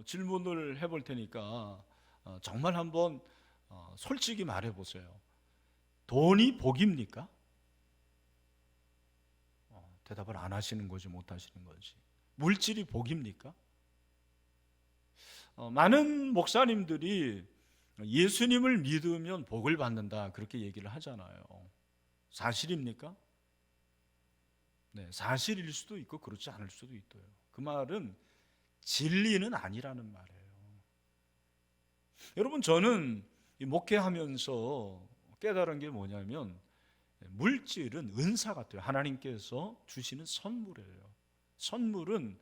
질문을 해볼 테니까 정말 한번 솔직히 말해 보세요. 돈이 복입니까? 대답을 안 하시는 거지, 못 하시는 거지. 물질이 복입니까? 많은 목사님들이 예수님을 믿으면 복을 받는다 그렇게 얘기를 하잖아요. 사실입니까? 네, 사실일 수도 있고 그렇지 않을 수도 있어요. 그 말은 진리는 아니라는 말이에요. 여러분, 저는 목회하면서 깨달은 게 뭐냐면 물질은 은사 같아요. 하나님께서 주시는 선물이에요. 선물은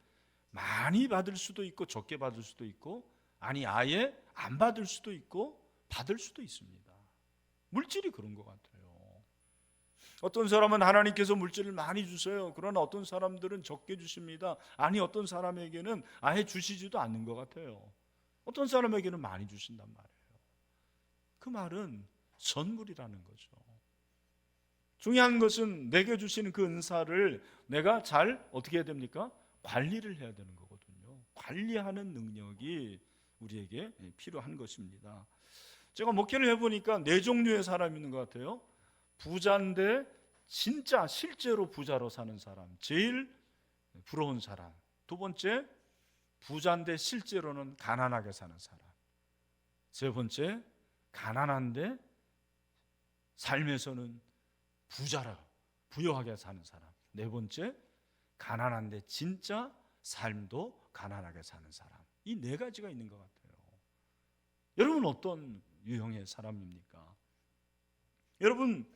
많이 받을 수도 있고 적게 받을 수도 있고, 아니 아예 안 받을 수도 있고 받을 수도 있습니다. 물질이 그런 것 같아요. 어떤 사람은 하나님께서 물질을 많이 주세요. 그러나 어떤 사람들은 적게 주십니다. 아니, 어떤 사람에게는 아예 주시지도 않는 것 같아요. 어떤 사람에게는 많이 주신단 말이에요. 그 말은 선물이라는 거죠. 중요한 것은 내게 주시는 그 은사를 내가 잘 어떻게 해야 됩니까? 관리를 해야 되는 거거든요. 관리하는 능력이 우리에게 필요한 것입니다. 제가 목회를 해보니까 네 종류의 사람이 있는 것 같아요. 부자인데 진짜 실제로 부자로 사는 사람, 제일 부러운 사람. 두 번째, 부자인데 실제로는 가난하게 사는 사람. 세 번째, 가난한데 삶에서는 부자라 부유하게 사는 사람. 네 번째, 가난한데 진짜 삶도 가난하게 사는 사람. 이 네 가지가 있는 것 같아요. 여러분, 어떤 유형의 사람입니까? 여러분,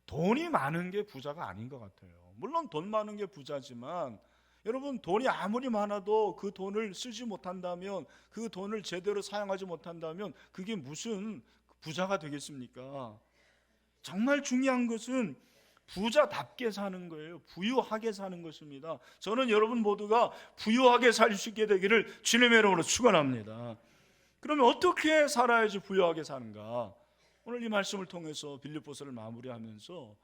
돈이 많은 게 부자가 아닌 것 같아요. 물론 돈 많은 게 부자지만, 여러분, 돈이 아무리 많아도 그 돈을 쓰지 못한다면, 그 돈을 제대로 사용하지 못한다면 그게 무슨 부자가 되겠습니까? 정말 중요한 것은 부자답게 사는 거예요. 부유하게 사는 것입니다. 저는 여러분 모두가 부유하게 살 수 있게 되기를 주님의 이름으로 축원합니다. 그러면 어떻게 살아야지 부유하게 사는가? 오늘 이 말씀을 통해서 빌립보서를 마무리하면서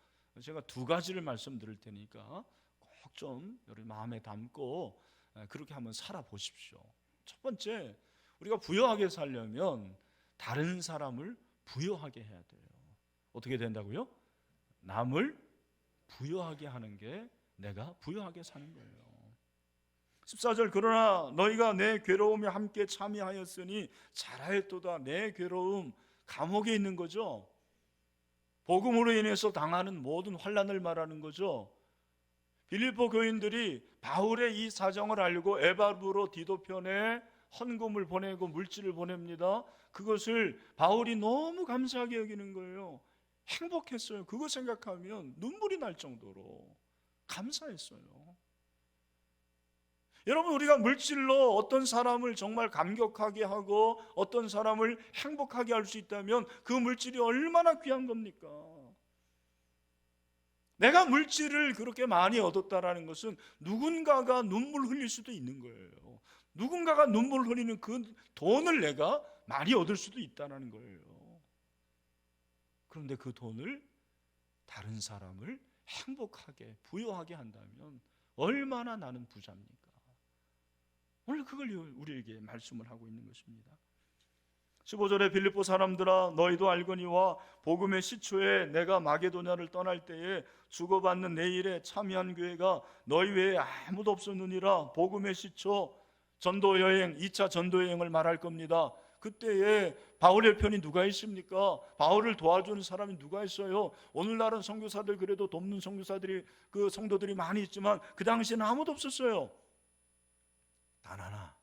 제가 두 가지를 말씀드릴 테니까 꼭 좀 여러분 마음에 담고 그렇게 한번 살아보십시오. 첫 번째, 우리가 부유하게 살려면 다른 사람을 부유하게 해야 돼요. 어떻게 된다고요? 남을 부유하게 하는 게 내가 부유하게 사는 거예요. 14절, 그러나 너희가 내 괴로움에 함께 참여하였으니 잘하였도다. 내 괴로움, 감옥에 있는 거죠. 복음으로 인해서 당하는 모든 환난을 말하는 거죠. 빌립보 교인들이 바울의 이 사정을 알고 에바브로 디도편에 헌금을 보내고 물질을 보냅니다. 그것을 바울이 너무 감사하게 여기는 거예요. 행복했어요. 그거 생각하면 눈물이 날 정도로 감사했어요. 여러분, 우리가 물질로 어떤 사람을 정말 감격하게 하고 어떤 사람을 행복하게 할 수 있다면 그 물질이 얼마나 귀한 겁니까? 내가 물질을 그렇게 많이 얻었다라는 것은 누군가가 눈물 흘릴 수도 있는 거예요. 누군가가 눈물 흘리는 그 돈을 내가 많이 얻을 수도 있다는 거예요. 그런데 그 돈을 다른 사람을 행복하게 부유하게 한다면 얼마나 나는 부자입니까? 오늘 그걸 우리에게 말씀을 하고 있는 것입니다. 15절에 빌립보 사람들아, 너희도 알거니와 복음의 시초에 내가 마게도냐를 떠날 때에 주고받는 내 일에 참여한 교회가 너희 외에 아무도 없었느니라. 복음의 시초, 전도여행, 2차 전도여행을 말할 겁니다. 그때에 바울의 편이 누가 있습니까? 바울을 도와주는 사람이 누가 있어요? 오늘날은 선교사들, 그래도 돕는 선교사들이, 그 성도들이 많이 있지만 그 당시에는 아무도 없었어요. 단 하나,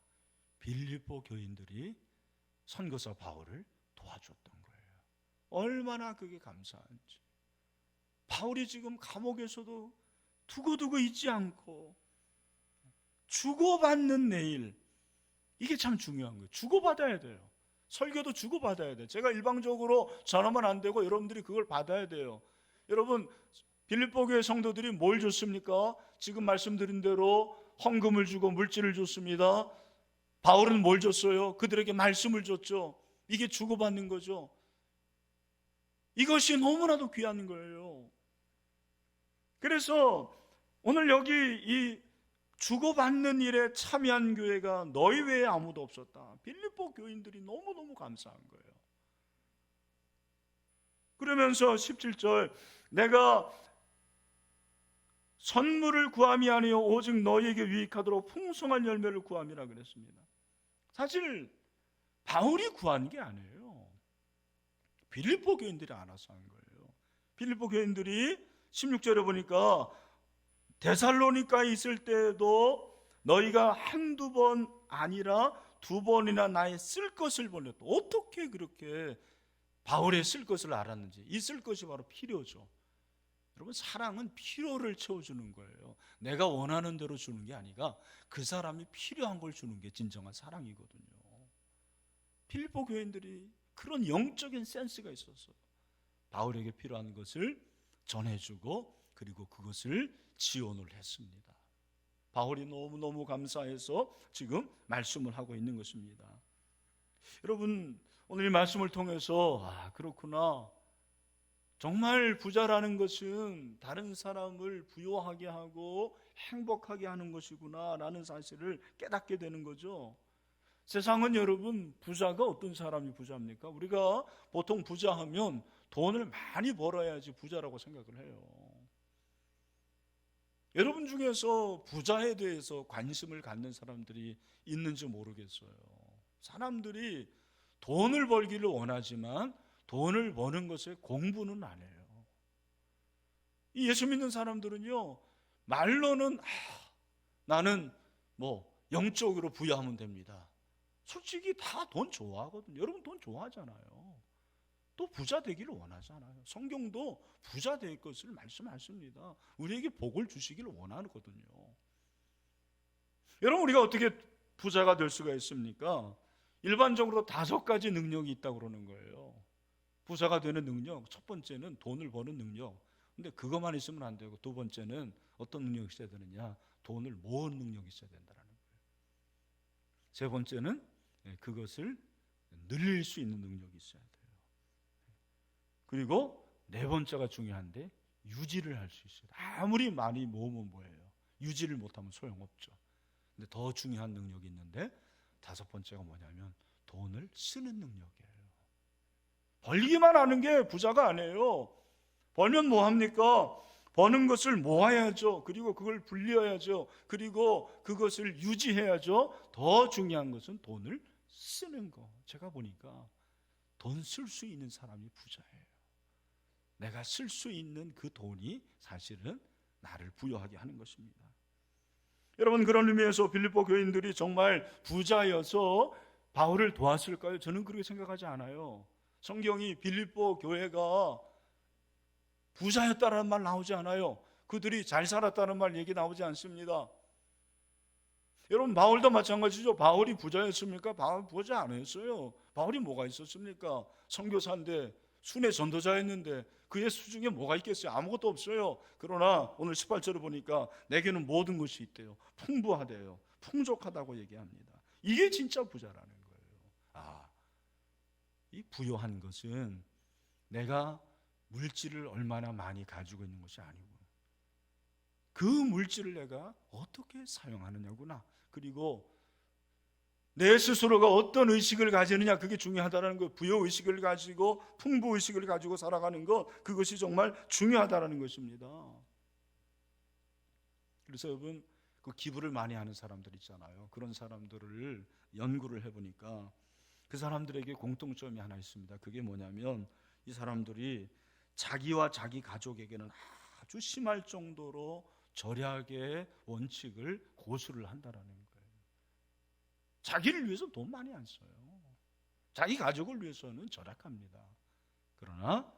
빌립보 교인들이 선교사 바울을 도와줬던 거예요. 얼마나 그게 감사한지. 바울이 지금 감옥에서도 두고두고 있지 않고 주고받는 내일, 이게 참 중요한 거예요. 주고받아야 돼요. 설교도 주고받아야 돼요. 제가 일방적으로 전하면 안 되고 여러분들이 그걸 받아야 돼요. 여러분, 빌립보 교회 성도들이 뭘 줬습니까? 지금 말씀드린 대로 헌금을 주고 물질을 줬습니다. 바울은 뭘 줬어요? 그들에게 말씀을 줬죠. 이게 주고받는 거죠. 이것이 너무나도 귀한 거예요. 그래서 오늘 여기 이 주고받는 일에 참여한 교회가 너희 외에 아무도 없었다. 빌립보 교인들이 너무너무 감사한 거예요. 그러면서 17절, 내가 선물을 구함이 아니요 오직 너희에게 유익하도록 풍성한 열매를 구함이라 그랬습니다. 사실 바울이 구한 게 아니에요. 빌립보 교인들이 알아서 한 거예요. 빌립보 교인들이 16절에 보니까 데살로니가에 있을 때도 너희가 한두 번 아니라 두 번이나 나의 쓸 것을 보냈다. 어떻게 그렇게 바울의 쓸 것을 알았는지. 이 쓸 것이 바로 필요죠. 여러분, 사랑은 필요를 채워주는 거예요. 내가 원하는 대로 주는 게 아니라 그 사람이 필요한 걸 주는 게 진정한 사랑이거든요. 빌립보 교인들이 그런 영적인 센스가 있었어요. 바울에게 필요한 것을 전해주고 그리고 그것을 지원을 했습니다. 바울이 너무너무 감사해서 지금 말씀을 하고 있는 것입니다. 여러분, 오늘 이 말씀을 통해서 그렇구나, 정말 부자라는 것은 다른 사람을 부유하게 하고 행복하게 하는 것이구나 라는 사실을 깨닫게 되는 거죠. 세상은 여러분, 부자가 어떤 사람이 부자입니까? 우리가 보통 부자하면 돈을 많이 벌어야지 부자라고 생각을 해요. 여러분 중에서 부자에 대해서 관심을 갖는 사람들이 있는지 모르겠어요. 사람들이 돈을 벌기를 원하지만 돈을 버는 것에 공부는 안 해요. 이 예수 믿는 사람들은요, 말로는 나는 영적으로 부유하면 됩니다. 솔직히 다 돈 좋아하거든요. 여러분 돈 좋아하잖아요. 또 부자 되기를 원하잖아요. 성경도 부자 될 것을 말씀하십니다. 우리에게 복을 주시기를 원하거든요. 여러분, 우리가 어떻게 부자가 될 수가 있습니까? 일반적으로 5가지 능력이 있다고 그러는 거예요. 부자가 되는 능력, 첫 번째는 돈을 버는 능력. 근데 그것만 있으면 안 되고, 두 번째는 어떤 능력이 있어야 되느냐? 돈을 모으는 능력이 있어야 된다는 거예요. 세 번째는 그것을 늘릴 수 있는 능력이 있어야 돼요. 그리고 네 번째가 중요한데, 유지를 할 수 있어요. 아무리 많이 모으면 뭐예요? 유지를 못하면 소용없죠. 근데 더 중요한 능력이 있는데, 5번째가 뭐냐면 돈을 쓰는 능력이에요. 벌기만 하는 게 부자가 아니에요. 벌면 뭐 합니까? 버는 것을 모아야죠. 그리고 그걸 불려야죠. 그리고 그것을 유지해야죠. 더 중요한 것은 돈을 쓰는 거. 제가 보니까 돈 쓸 수 있는 사람이 부자예요. 내가 쓸 수 있는 그 돈이 사실은 나를 부유하게 하는 것입니다. 여러분, 그런 의미에서 빌립보 교인들이 정말 부자여서 바울을 도왔을까요? 저는 그렇게 생각하지 않아요. 성경이 빌립보 교회가 부자였다는 말 나오지 않아요. 그들이 잘 살았다는 말 얘기 나오지 않습니다. 여러분, 바울도 마찬가지죠. 바울이 부자였습니까? 바울 부자 아니었어요. 바울이 뭐가 있었습니까? 선교사인데, 순회 전도자였는데 그의 수중에 뭐가 있겠어요? 아무것도 없어요. 그러나 오늘 18절을 보니까 내게는 모든 것이 있대요. 풍부하대요. 풍족하다고 얘기합니다. 이게 진짜 부자라는 거예요. 이 부유한 것은 내가 물질을 얼마나 많이 가지고 있는 것이 아니고, 그 물질을 내가 어떻게 사용하느냐구나. 그리고 내 스스로가 어떤 의식을 가지느냐, 그게 중요하다는 거. 부여의식을 가지고 풍부의식을 가지고 살아가는 것, 그것이 정말 중요하다는 것입니다. 그래서 여러분, 그 기부를 많이 하는 사람들 있잖아요. 그런 사람들을 연구를 해보니까 그 사람들에게 공통점이 하나 있습니다. 그게 뭐냐면, 이 사람들이 자기와 자기 가족에게는 아주 심할 정도로 절약의 원칙을 고수를 한다는 거예요. 자기를 위해서 돈 많이 안 써요. 자기 가족을 위해서는 절약합니다. 그러나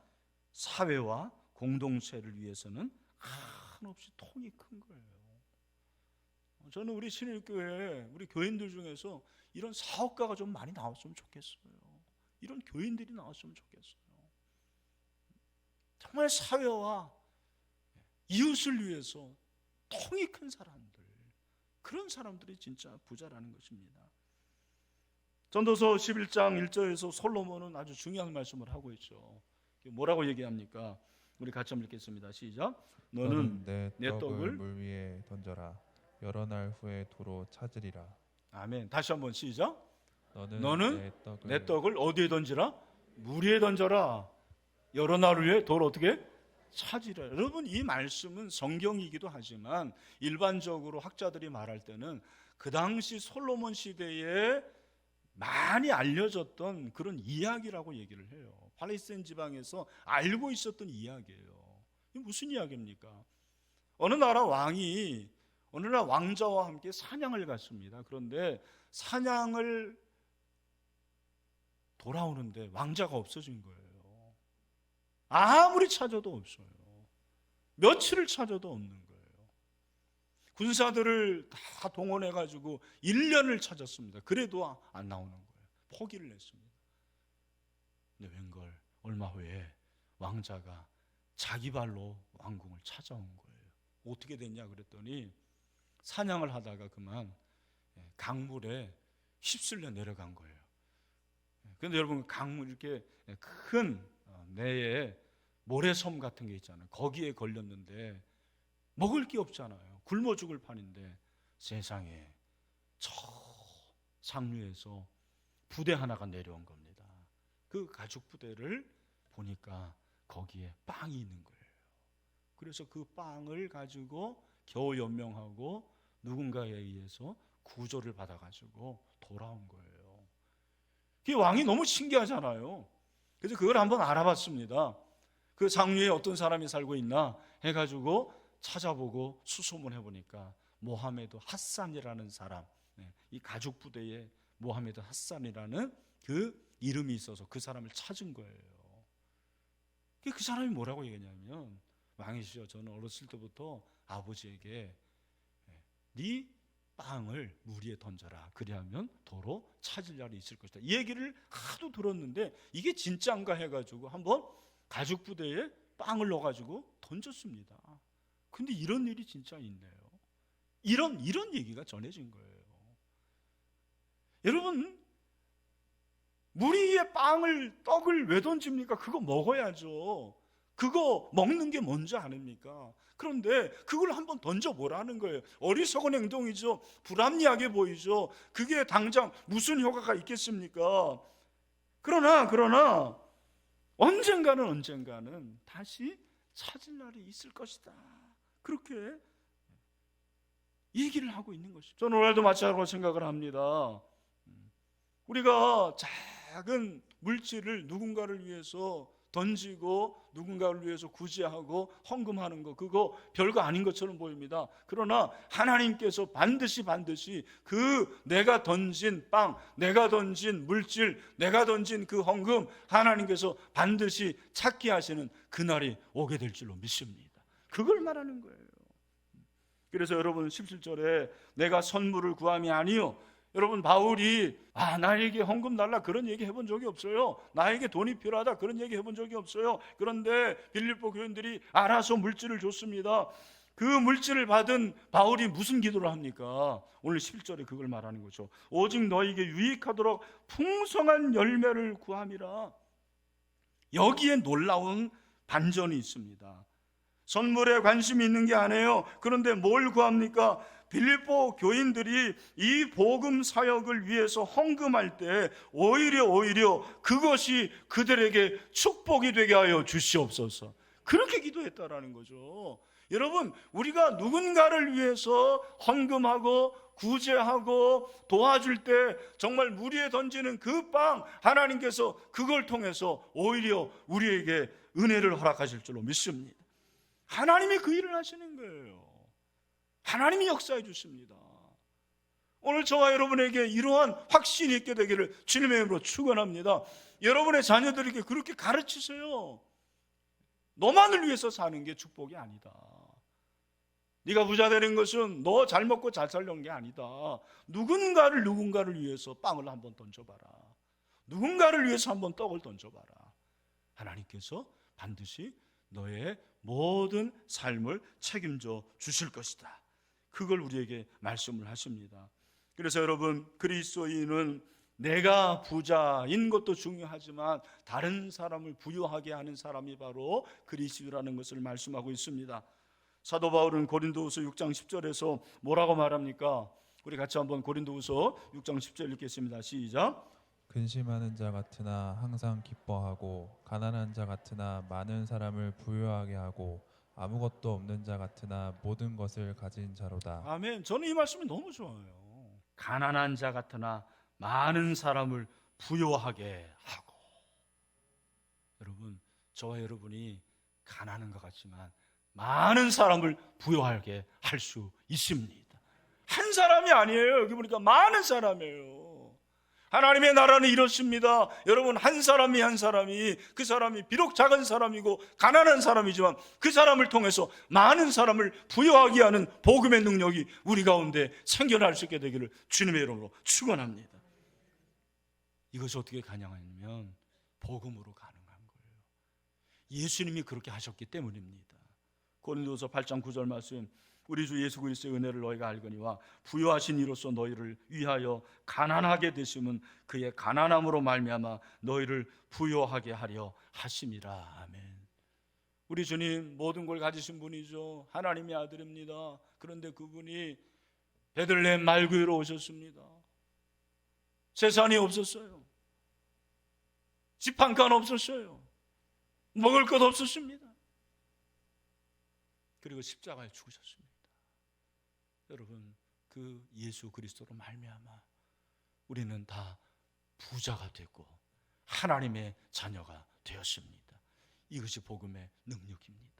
사회와 공동체를 위해서는 한없이 통이 큰 거예요. 저는 우리 신일교회, 우리 교인들 중에서 이런 사업가가 좀 많이 나왔으면 좋겠어요. 이런 교인들이 나왔으면 좋겠어요. 정말 사회와 이웃을 위해서 통이 큰 사람들, 그런 사람들이 진짜 부자라는 것입니다. 전도서 11장 1절에서 솔로몬은 아주 중요한 말씀을 하고 있죠. 뭐라고 얘기합니까? 우리 같이 한번 읽겠습니다. 시작. 너는 내 떡을 물 위에 던져라. 여러 날 후에 도로 찾으리라. 아멘. 다시 한번 시작. 너는 너는 내 내 떡을 어디에 던지라? 물 위에 던져라. 여러 날 후에 돌 어떻게? 찾으라. 여러분, 이 말씀은 성경이기도 하지만 일반적으로 학자들이 말할 때는 그 당시 솔로몬 시대에 많이 알려졌던 그런 이야기라고 얘기를 해요. 팔레스타인 지방에서 알고 있었던 이야기예요. 이게 무슨 이야기입니까? 어느 나라 왕자와 함께 사냥을 갔습니다. 그런데 사냥을 돌아오는데 왕자가 없어진 거예요. 아무리 찾아도 없어요. 며칠을 찾아도 없는 거예요. 군사들을 다 동원해가지고 1년을 찾았습니다. 그래도 안 나오는 거예요. 포기를 했습니다. 근데 웬걸 얼마 후에 왕자가 자기 발로 왕궁을 찾아온 거예요. 어떻게 됐냐 그랬더니 사냥을 하다가 그만 강물에 휩쓸려 내려간 거예요. 그런데 여러분, 강물 이렇게 큰 내에 모래섬 같은 게 있잖아요. 거기에 걸렸는데 먹을 게 없잖아요. 굶어 죽을 판인데 세상에 저 상류에서 부대 하나가 내려온 겁니다. 그 가죽 부대를 보니까 거기에 빵이 있는 거예요. 그래서 그 빵을 가지고 겨우 연명하고 누군가에 의해서 구조를 받아가지고 돌아온 거예요. 그 왕이 너무 신기하잖아요. 그래서 그걸 한번 알아봤습니다. 그 상류에 어떤 사람이 살고 있나 해가지고 찾아보고 수소문해 보니까 모하메드 핫산이라는 사람, 이 가죽 부대에 모하메드 핫산이라는 그 이름이 있어서 그 사람을 찾은 거예요. 그 사람이 뭐라고 얘기했냐면, 왕이시여, 저는 어렸을 때부터 아버지에게 네 빵을 물 위에 던져라. 그리하면 도로 찾을 날이 있을 것이다. 이 얘기를 하도 들었는데 이게 진짜인가 해가지고 한번 가죽 부대에 빵을 넣어가지고 던졌습니다. 근데 이런 일이 진짜 있네요. 이런 얘기가 전해진 거예요. 여러분, 물 위에 떡을 왜 던집니까? 그거 먹어야죠. 그거 먹는 게 뭔지 아닙니까? 그런데 그걸 한번 던져보라는 거예요. 어리석은 행동이죠. 불합리하게 보이죠. 그게 당장 무슨 효과가 있겠습니까? 그러나 언젠가는 다시 찾을 날이 있을 것이다. 그렇게 얘기를 하고 있는 것이죠. 저는 오늘도 마찬가지로 생각을 합니다. 우리가 작은 물질을 누군가를 위해서 던지고 누군가를 위해서 구제하고 헌금하는 거, 그거 별거 아닌 것처럼 보입니다. 그러나 하나님께서 반드시 그 내가 던진 빵, 내가 던진 물질, 내가 던진 그 헌금, 하나님께서 반드시 찾게 하시는 그날이 오게 될 줄로 믿습니다. 그걸 말하는 거예요. 그래서 여러분 17절에 내가 선물을 구함이 아니요, 여러분, 바울이 나에게 헌금 달라 그런 얘기 해본 적이 없어요. 나에게 돈이 필요하다 그런 얘기 해본 적이 없어요. 그런데 빌립보 교인들이 알아서 물질을 줬습니다. 그 물질을 받은 바울이 무슨 기도를 합니까? 오늘 11절에 그걸 말하는 거죠. 오직 너에게 유익하도록 풍성한 열매를 구함이라. 여기에 놀라운 반전이 있습니다. 선물에 관심이 있는 게 아니에요. 그런데 뭘 구합니까? 빌립보 교인들이 이 복음 사역을 위해서 헌금할 때 오히려 그것이 그들에게 축복이 되게 하여 주시옵소서. 그렇게 기도했다라는 거죠. 여러분, 우리가 누군가를 위해서 헌금하고 구제하고 도와줄 때 정말 물 위에 던지는 그 빵, 하나님께서 그걸 통해서 오히려 우리에게 은혜를 허락하실 줄로 믿습니다. 하나님이 그 일을 하시는 거예요. 하나님이 역사해 주십니다. 오늘 저와 여러분에게 이러한 확신이 있게 되기를 주님의 이름으로 축원합니다. 여러분의 자녀들에게 그렇게 가르치세요. 너만을 위해서 사는 게 축복이 아니다. 네가 부자 되는 것은 너 잘 먹고 잘 살려는 게 아니다. 누군가를 위해서 빵을 한번 던져봐라. 누군가를 위해서 한번 떡을 던져봐라. 하나님께서 반드시 너의 모든 삶을 책임져 주실 것이다. 그걸 우리에게 말씀을 하십니다. 그래서 여러분, 그리스도인은 내가 부자인 것도 중요하지만 다른 사람을 부유하게 하는 사람이 바로 그리스도라는 것을 말씀하고 있습니다. 사도 바울은 고린도후서 6장 10절에서 뭐라고 말합니까? 우리 같이 한번 고린도후서 6장 10절 읽겠습니다. 시작. 근심하는 자 같으나 항상 기뻐하고 가난한 자 같으나 많은 사람을 부유하게 하고 아무것도 없는 자 같으나 모든 것을 가진 자로다. 아멘. 저는 이 말씀이 너무 좋아요. 가난한 자 같으나 많은 사람을 부유하게 하고. 여러분, 저와 여러분이 가난한 것 같지만 많은 사람을 부유하게 할 수 있습니다. 한 사람이 아니에요. 여기 보니까 많은 사람이에요. 하나님의 나라는 이렇습니다. 여러분, 한 사람이 그 사람이 비록 작은 사람이고 가난한 사람이지만 그 사람을 통해서 많은 사람을 부유하게 하는 복음의 능력이 우리 가운데 생겨날 수 있게 되기를 주님의 이름으로 축원합니다. 이것이 어떻게 가능하냐면 복음으로 가능한 거예요. 예수님이 그렇게 하셨기 때문입니다. 고린도서 8장 9절 말씀, 우리 주 예수 그리스도의 은혜를 너희가 알거니와 부유하신 이로써 너희를 위하여 가난하게 되심은 그의 가난함으로 말미암아 너희를 부유하게 하려 하심이라. 아멘. 우리 주님 모든 걸 가지신 분이죠. 하나님의 아들입니다. 그런데 그분이 베들레헴 말구유로 오셨습니다. 재산이 없었어요. 집 한 칸 없었어요. 먹을 것 없었습니다. 그리고 십자가에 죽으셨습니다. 여러분, 그 예수 그리스도로 말미암아 우리는 다 부자가 되고 하나님의 자녀가 되었습니다. 이것이 복음의 능력입니다.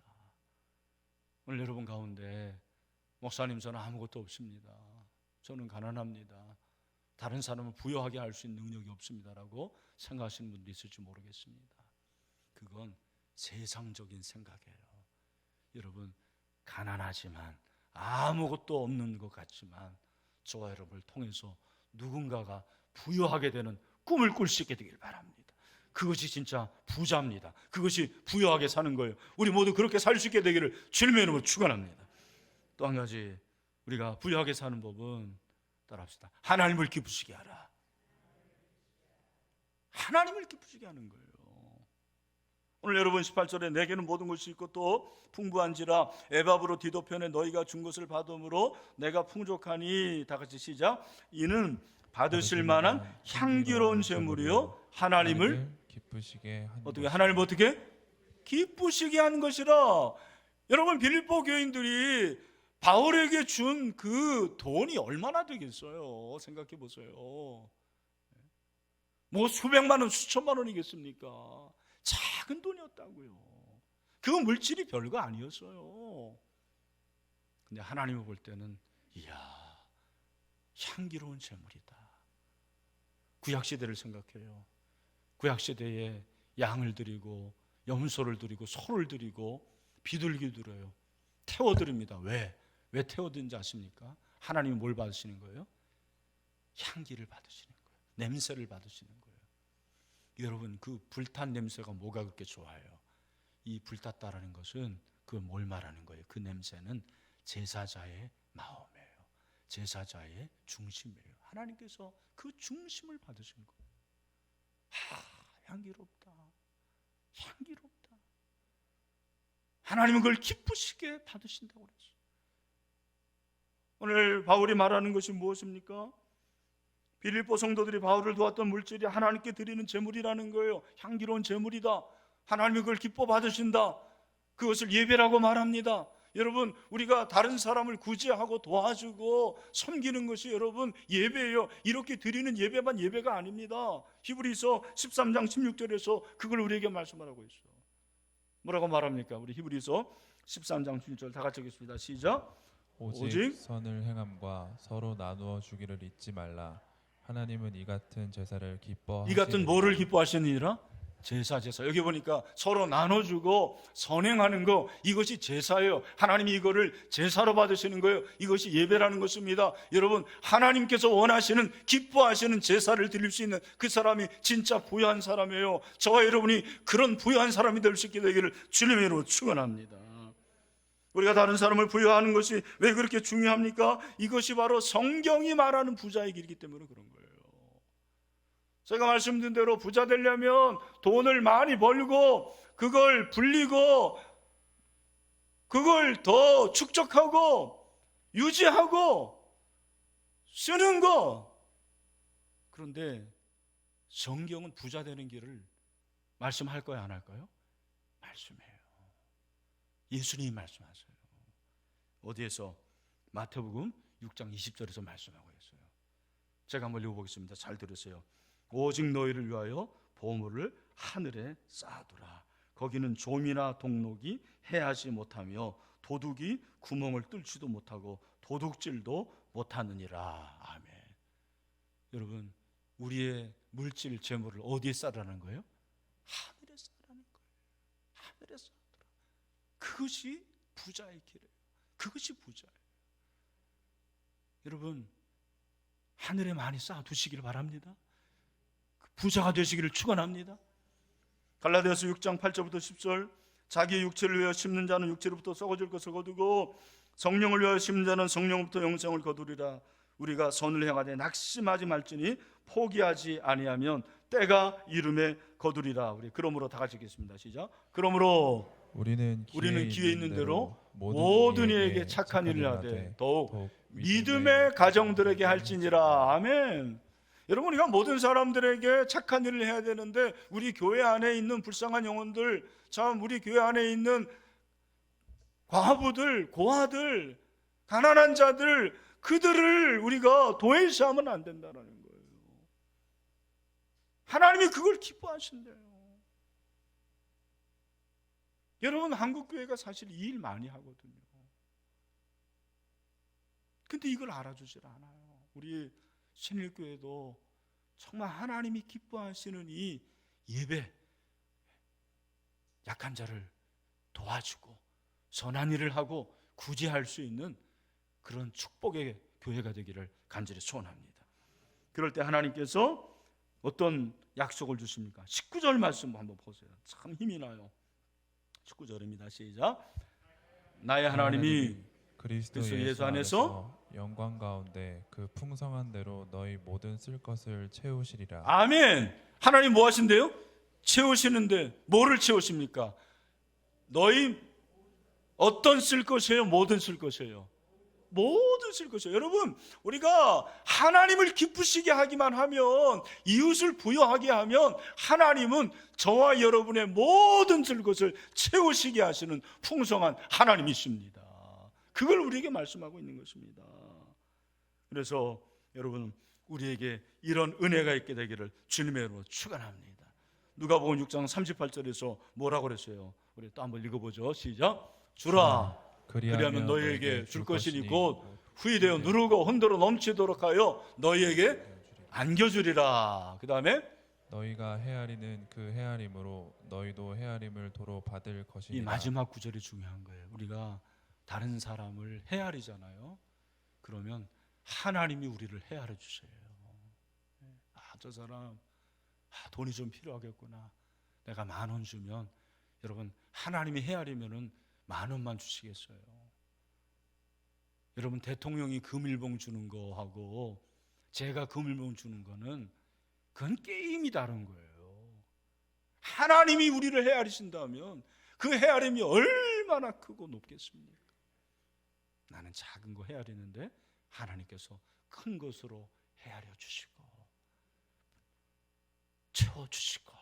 오늘 여러분 가운데 목사님 저는 아무것도 없습니다. 저는 가난합니다. 다른 사람을 부유하게 할 수 있는 능력이 없습니다라고 생각하시는 분도 있을지 모르겠습니다. 그건 세상적인 생각이에요. 여러분, 가난하지만 아무것도 없는 것 같지만 저와 여러분을 통해서 누군가가 부유하게 되는 꿈을 꿀 수 있게 되길 바랍니다. 그것이 진짜 부자입니다. 그것이 부유하게 사는 거예요. 우리 모두 그렇게 살 수 있게 되기를 주님의 이름으로 축원합니다. 또 한 가지 우리가 부유하게 사는 법은 따라합시다. 하나님을 기쁘시게 하라. 하나님을 기쁘시게 하는 거예요. 오늘 여러분 18절에 내게는 모든 것이 있고 또 풍부한지라 에바브로 디도편에 너희가 준 것을 받음으로 내가 풍족하니. 다 같이 시작. 이는 받으실 만한 향기로운 제물이요 하나님을 기쁘시게 하는 어떻게 하나님 어떻게 기쁘시게 하는 것이라. 여러분, 빌립보 교인들이 바울에게 준 그 돈이 얼마나 되겠어요? 생각해 보세요. 뭐 수백만 원, 수천만 원이겠습니까? 작은 돈이었다고요. 그 물질이 별거 아니었어요. 근데 하나님이 볼 때는 이야, 향기로운 제물이다. 구약시대를 생각해요. 구약시대에 양을 드리고 염소를 드리고 소를 드리고 비둘기 드려요. 태워드립니다. 왜 태워드는지 아십니까? 하나님이 뭘 받으시는 거예요? 향기를 받으시는 거예요. 냄새를 받으시는 거예요. 여러분, 그 불탄 냄새가 뭐가 그렇게 좋아요? 이 불탔다라는 것은 그 뭘 말하는 거예요? 그 냄새는 제사자의 마음이에요. 제사자의 중심이에요. 하나님께서 그 중심을 받으신 거예요. 향기롭다. 향기롭다. 하나님은 그걸 기쁘시게 받으신다고 그랬어요. 오늘 바울이 말하는 것이 무엇입니까? 빌립보 성도들이 바울을 도왔던 물질이 하나님께 드리는 제물이라는 거예요. 향기로운 제물이다. 하나님이 그걸 기뻐 받으신다. 그것을 예배라고 말합니다. 여러분, 우리가 다른 사람을 구제하고 도와주고 섬기는 것이 여러분 예배예요. 이렇게 드리는 예배만 예배가 아닙니다. 히브리서 13장 16절에서 그걸 우리에게 말씀하라고 있어요. 뭐라고 말합니까? 우리 히브리서 13장 16절 다 같이 읽겠습니다. 시작. 오직 선을 행함과 서로 나누어 주기를 잊지 말라. 하나님은 이 같은 제사를 기뻐하시느니라. 이 같은 뭐를 기뻐하시느니라? 제사. 여기 보니까 서로 나눠주고 선행하는 거, 이것이 제사예요. 하나님이 이거를 제사로 받으시는 거예요. 이것이 예배라는 것입니다. 여러분, 하나님께서 원하시는, 기뻐하시는 제사를 드릴 수 있는 그 사람이 진짜 부유한 사람이에요. 저와 여러분이 그런 부유한 사람이 될 수 있게 되기를 주님의 이름으로 축원합니다. 우리가 다른 사람을 부유하는 것이 왜 그렇게 중요합니까? 이것이 바로 성경이 말하는 부자의 길이기 때문에 그런 거예요. 제가 말씀드린 대로 부자 되려면 돈을 많이 벌고 그걸 불리고 그걸 더 축적하고 유지하고 쓰는 거. 그런데 성경은 부자 되는 길을 말씀할 거야, 안 할까요? 말씀해요. 예수님이 말씀하세요. 어디에서? 마태복음 6장 20절에서 말씀하고 있어요. 제가 한번 읽어보겠습니다. 잘 들으세요. 오직 너희를 위하여 보물을 하늘에 쌓아두라. 거기는 좀이나 동록이 해하지 못하며 도둑이 구멍을 뚫지도 못하고 도둑질도 못하느니라. 아멘. 여러분, 우리의 물질 재물을 어디에 쌓으라는 거예요? 하늘에 쌓으라는 거예요. 하늘에 쌓으라. 그것이 부자의 길이에요. 그것이 부자예요. 여러분, 하늘에 많이 쌓아두시길 바랍니다. 부자가 되시기를 축원합니다. 갈라디아서 6장 8절부터 10절, 자기의 육체를 위하여 심는 자는 육체로부터 썩어질 것을 거두고 성령을 위하여 심는 자는 성령으로부터 영생을 거두리라. 우리가 선을 행하되 낙심하지 말지니 포기하지 아니하면 때가 이름에 거두리라. 우리 그러므로 다 같이 읽겠습니다. 시작. 그러므로 우리는 기회 있는 대로 모든 이에게 착한 일을 하되 더욱 믿음의 가정들에게 할지니라. 아멘. 여러분, 우리가 모든 사람들에게 착한 일을 해야 되는데 우리 교회 안에 있는 불쌍한 영혼들, 참 우리 교회 안에 있는 과부들, 고아들, 가난한 자들, 그들을 우리가 도외시하면 안 된다는 거예요. 하나님이 그걸 기뻐하신대요. 여러분, 한국교회가 사실 이 일 많이 하거든요. 근데 이걸 알아주질 않아요. 우리 신일교회도 정말 하나님이 기뻐하시는 이 예배, 약한 자를 도와주고 선한 일을 하고 구제할 수 있는 그런 축복의 교회가 되기를 간절히 소원합니다. 그럴 때 하나님께서 어떤 약속을 주십니까? 19절 말씀 한번 보세요. 참 힘이 나요. 19절입니다. 시작. 나의 하나님이 그리스도 예수 안에서 영광 가운데 그 풍성한 대로 너희 모든 쓸 것을 채우시리라. 아멘. 하나님 뭐 하신대요? 채우시는데 뭐를 채우십니까? 너희 어떤 쓸 것이에요? 모든 쓸 것이에요? 모든 쓸 것이에요. 여러분, 우리가 하나님을 기쁘시게 하기만 하면, 이웃을 부여하게 하면 하나님은 저와 여러분의 모든 쓸 것을 채우시게 하시는 풍성한 하나님이십니다. 그걸 우리에게 말씀하고 있는 것입니다. 그래서 여러분, 우리에게 이런 은혜가 있게 되기를 주님의 이름으로 축원합니다. 누가복음 6장 38절에서 뭐라고 그랬어요? 우리 또 한번 읽어보죠. 시작. 주라, 그리하면 너희에게 줄 것이니 곧 후이되어 누르고 흔들어 넘치도록 하여 너희에게 안겨주리라. 그 다음에 너희가 헤아리는 그 헤아림으로 너희도 헤아림을 도로 받을 것이니라. 이 마지막 구절이 중요한 거예요. 우리가 다른 사람을 헤아리잖아요. 그러면 하나님이 우리를 헤아려 주세요. 저 사람 돈이 좀 필요하겠구나. 내가 10,000원 주면, 여러분, 하나님이 헤아리면은 10,000원만 주시겠어요? 여러분, 대통령이 금일봉 주는 거하고 제가 금일봉 주는 거는 그건 게임이 다른 거예요. 하나님이 우리를 헤아리신다면 그 헤아림이 얼마나 크고 높겠습니까? 나는 작은 거 헤아리는데 하나님께서 큰 것으로 헤아려 주시고 채워주시고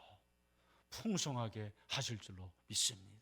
풍성하게 하실 줄로 믿습니다.